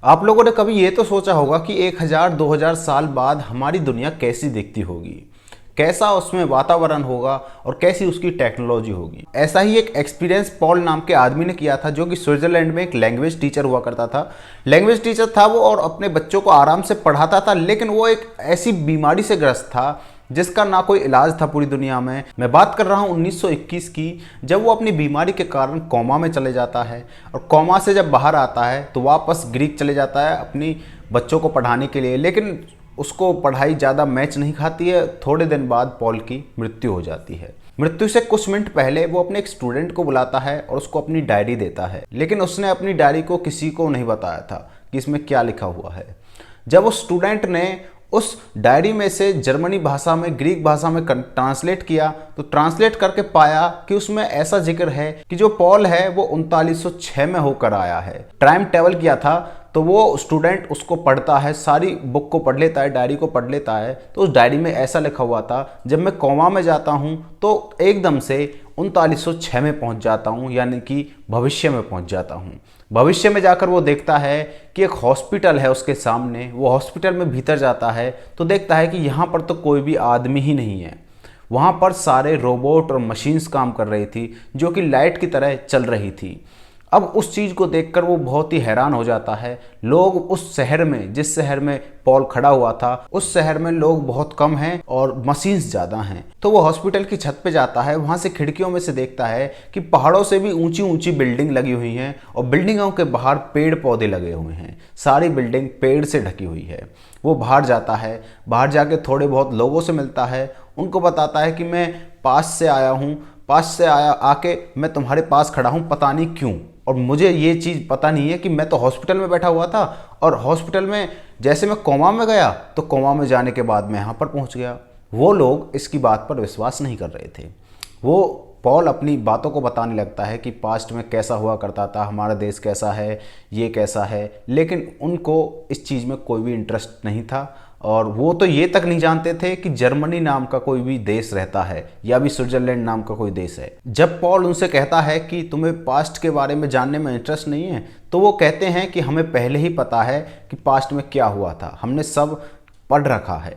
आप लोगों ने कभी ये तो सोचा होगा कि 1000-2000 साल बाद हमारी दुनिया कैसी दिखती होगी, कैसा उसमें वातावरण होगा और कैसी उसकी टेक्नोलॉजी होगी। ऐसा ही एक एक्सपीरियंस पॉल नाम के आदमी ने किया था, जो कि स्विट्जरलैंड में एक लैंग्वेज टीचर हुआ करता था। लैंग्वेज टीचर था वो और अपने बच्चों को आराम से पढ़ाता था, लेकिन वो एक ऐसी बीमारी से ग्रस्त था जिसका ना कोई इलाज था पूरी दुनिया में। मैं बात कर रहा हूँ 1921 की, जब वो अपनी बीमारी के कारण कोमा में चले जाता है और कोमा से जब बाहर आता है तो वापस ग्रीक चले जाता है अपनी बच्चों को पढ़ाने के लिए। लेकिन उसको पढ़ाई ज़्यादा मैच नहीं खाती है। थोड़े दिन बाद पॉल की मृत्यु हो जाती है। मृत्यु से कुछ मिनट पहले वो अपने एक स्टूडेंट को बुलाता है और उसको अपनी डायरी देता है, लेकिन उसने अपनी डायरी को किसी को नहीं बताया था कि इसमें क्या लिखा हुआ है। जब उस स्टूडेंट ने उस डायरी में से जर्मनी भाषा में ग्रीक भाषा में ट्रांसलेट किया तो ट्रांसलेट करके पाया कि उसमें ऐसा जिक्र है कि जो पॉल है वो 3906 में होकर आया है। टाइम ट्रेवल किया था। तो वो स्टूडेंट उसको पढ़ता है, सारी बुक को पढ़ लेता है, डायरी को पढ़ लेता है। तो उस डायरी में ऐसा लिखा हुआ था, जब मैं कोमा में जाता हूँ तो एकदम से 3906 में पहुँच जाता हूँ, यानी कि भविष्य में पहुँच जाता हूँ। भविष्य में जाकर वो देखता है कि एक हॉस्पिटल है उसके सामने। वो हॉस्पिटल में भीतर जाता है तो देखता है कि यहाँ पर तो कोई भी आदमी ही नहीं है। वहाँ पर सारे रोबोट और मशीन्स काम कर रही थी, जो कि लाइट की तरह चल रही थी। अब उस चीज़ को देखकर वो बहुत ही हैरान हो जाता है। लोग उस शहर में, जिस शहर में पॉल खड़ा हुआ था, उस शहर में लोग बहुत कम हैं और मशीन्स ज़्यादा हैं। तो वो हॉस्पिटल की छत पे जाता है। वहाँ से खिड़कियों में से देखता है कि पहाड़ों से भी ऊंची ऊंची बिल्डिंग लगी हुई हैं और बिल्डिंगों के बाहर पेड़ पौधे लगे हुए हैं। सारी बिल्डिंग पेड़ से ढकी हुई है। वो बाहर जाता है, बाहर जाके थोड़े बहुत लोगों से मिलता है। उनको बताता है कि मैं पास से आया हूँ, आके मैं तुम्हारे पास खड़ा हूँ, पता नहीं क्यों। और मुझे ये चीज़ पता नहीं है कि मैं तो हॉस्पिटल में बैठा हुआ था और हॉस्पिटल में जैसे मैं कोमा में गया तो कोमा में जाने के बाद मैं यहाँ पर पहुँच गया। वो लोग इसकी बात पर विश्वास नहीं कर रहे थे। वो पॉल अपनी बातों को बताने लगता है कि पास्ट में कैसा हुआ करता था, हमारा देश कैसा है, ये कैसा है, लेकिन उनको इस चीज़ में कोई भी इंटरेस्ट नहीं था। और वो तो ये तक नहीं जानते थे कि जर्मनी नाम का कोई भी देश रहता है या भी स्विट्जरलैंड नाम का कोई देश है। जब पॉल उनसे कहता है कि तुम्हें पास्ट के बारे में जानने में इंटरेस्ट नहीं है, तो वो कहते हैं कि हमें पहले ही पता है कि पास्ट में क्या हुआ था, हमने सब पढ़ रखा है।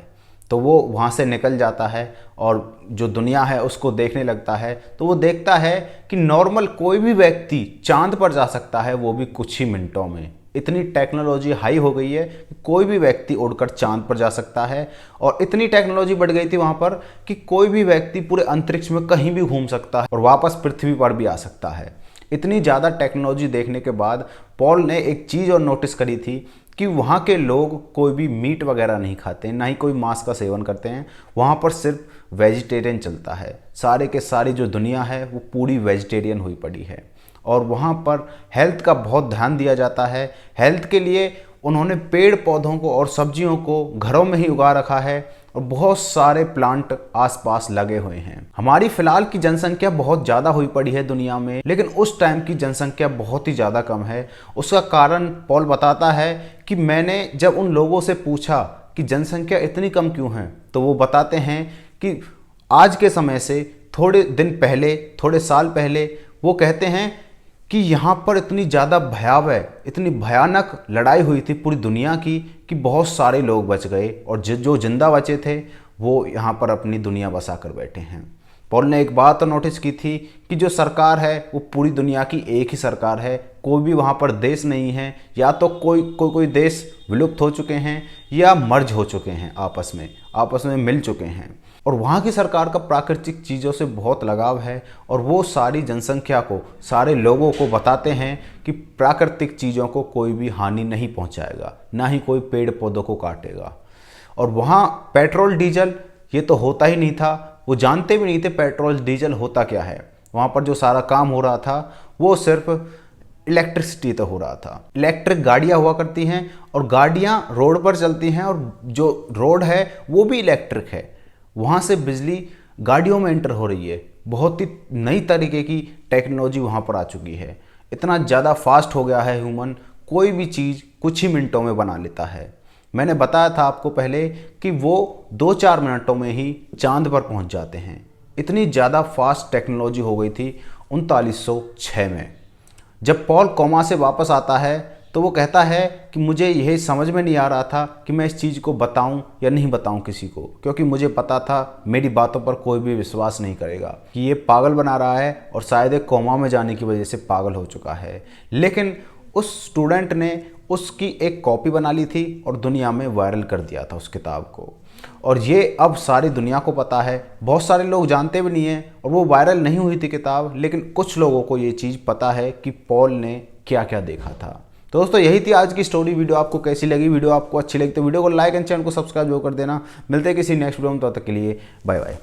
तो वो वहाँ से निकल जाता है और जो दुनिया है उसको देखने लगता है। तो वो देखता है कि नॉर्मल कोई भी व्यक्ति चांद पर जा सकता है, वो भी कुछ ही मिनटों में। इतनी टेक्नोलॉजी हाई हो गई है कि कोई भी व्यक्ति उड़कर चांद पर जा सकता है। और इतनी टेक्नोलॉजी बढ़ गई थी वहाँ पर कि कोई भी व्यक्ति पूरे अंतरिक्ष में कहीं भी घूम सकता है और वापस पृथ्वी पर भी आ सकता है। इतनी ज़्यादा टेक्नोलॉजी देखने के बाद पॉल ने एक चीज़ और नोटिस करी थी कि वहाँ के लोग कोई भी मीट वगैरह नहीं खाते, ना ही कोई मांस का सेवन करते हैं। वहाँ पर सिर्फ वेजिटेरियन चलता है। सारे के सारी जो दुनिया है वो पूरी वेजिटेरियन हुई पड़ी है। और वहाँ पर हेल्थ का बहुत ध्यान दिया जाता है। हेल्थ के लिए उन्होंने पेड़ पौधों को और सब्जियों को घरों में ही उगा रखा है और बहुत सारे प्लांट आसपास लगे हुए हैं। हमारी फिलहाल की जनसंख्या बहुत ज़्यादा हुई पड़ी है दुनिया में, लेकिन उस टाइम की जनसंख्या बहुत ही ज़्यादा कम है। उसका कारण पॉल बताता है कि मैंने जब उन लोगों से पूछा कि जनसंख्या इतनी कम क्यों है, तो वो बताते हैं कि आज के समय से थोड़े दिन पहले, थोड़े साल पहले, वो कहते हैं कि यहाँ पर इतनी ज़्यादा भयावह, इतनी भयानक लड़ाई हुई थी पूरी दुनिया की कि बहुत सारे लोग बच गए और जो जिंदा बचे थे वो यहाँ पर अपनी दुनिया बसा कर बैठे हैं। पॉल ने एक बात नोटिस की थी कि जो सरकार है वो पूरी दुनिया की एक ही सरकार है। कोई भी वहाँ पर देश नहीं है, या तो कोई देश विलुप्त हो चुके हैं या मर्ज हो चुके हैं, आपस में मिल चुके हैं। और वहाँ की सरकार का प्राकृतिक चीज़ों से बहुत लगाव है और वो सारी जनसंख्या को, सारे लोगों को बताते हैं कि प्राकृतिक चीज़ों को कोई भी हानि नहीं पहुँचाएगा, ना ही कोई पेड़ पौधों को काटेगा। और वहाँ पेट्रोल डीजल ये तो होता ही नहीं था। वो जानते भी नहीं थे पेट्रोल डीजल होता क्या है। वहाँ पर जो सारा काम हो रहा था वो सिर्फ इलेक्ट्रिसिटी तो हो रहा था। इलेक्ट्रिक गाड़ियाँ हुआ करती हैं और गाड़ियाँ रोड पर चलती हैं और जो रोड है वो भी इलेक्ट्रिक है। वहाँ से बिजली गाड़ियों में एंटर हो रही है। बहुत ही नई तरीके की टेक्नोलॉजी वहाँ पर आ चुकी है। इतना ज़्यादा फास्ट हो गया है ह्यूमन, कोई भी चीज़ कुछ ही मिनटों में बना लेता है। मैंने बताया था आपको पहले कि वो 2-4 मिनटों में ही चांद पर पहुँच जाते हैं। इतनी ज़्यादा फास्ट टेक्नोलॉजी हो गई थी 3906 में। जब पॉल कोमा से वापस आता है तो तो वो कहता है कि मुझे यही समझ में नहीं आ रहा था कि मैं इस चीज़ को बताऊं या नहीं बताऊं किसी को, क्योंकि मुझे पता था मेरी बातों पर कोई भी विश्वास नहीं करेगा कि ये पागल बना रहा है और शायद एक कोमा में जाने की वजह से पागल हो चुका है। लेकिन उस स्टूडेंट ने उसकी एक कॉपी बना ली थी और दुनिया में वायरल कर दिया था उस किताब को, और ये अब सारी दुनिया को पता है। बहुत सारे लोग जानते भी नहीं हैं और वो वायरल नहीं हुई थी किताब, लेकिन कुछ लोगों को ये चीज़ पता है कि पॉल ने क्या क्या देखा था। तो दोस्तों यही थी आज की स्टोरी। वीडियो आपको कैसी लगी? वीडियो आपको अच्छी लगी तो वीडियो को लाइक एंड चैनल को सब्सक्राइब जरूर कर देना। मिलते हैं किसी नेक्स्ट वीडियो में, तब तक के लिए बाय बाय।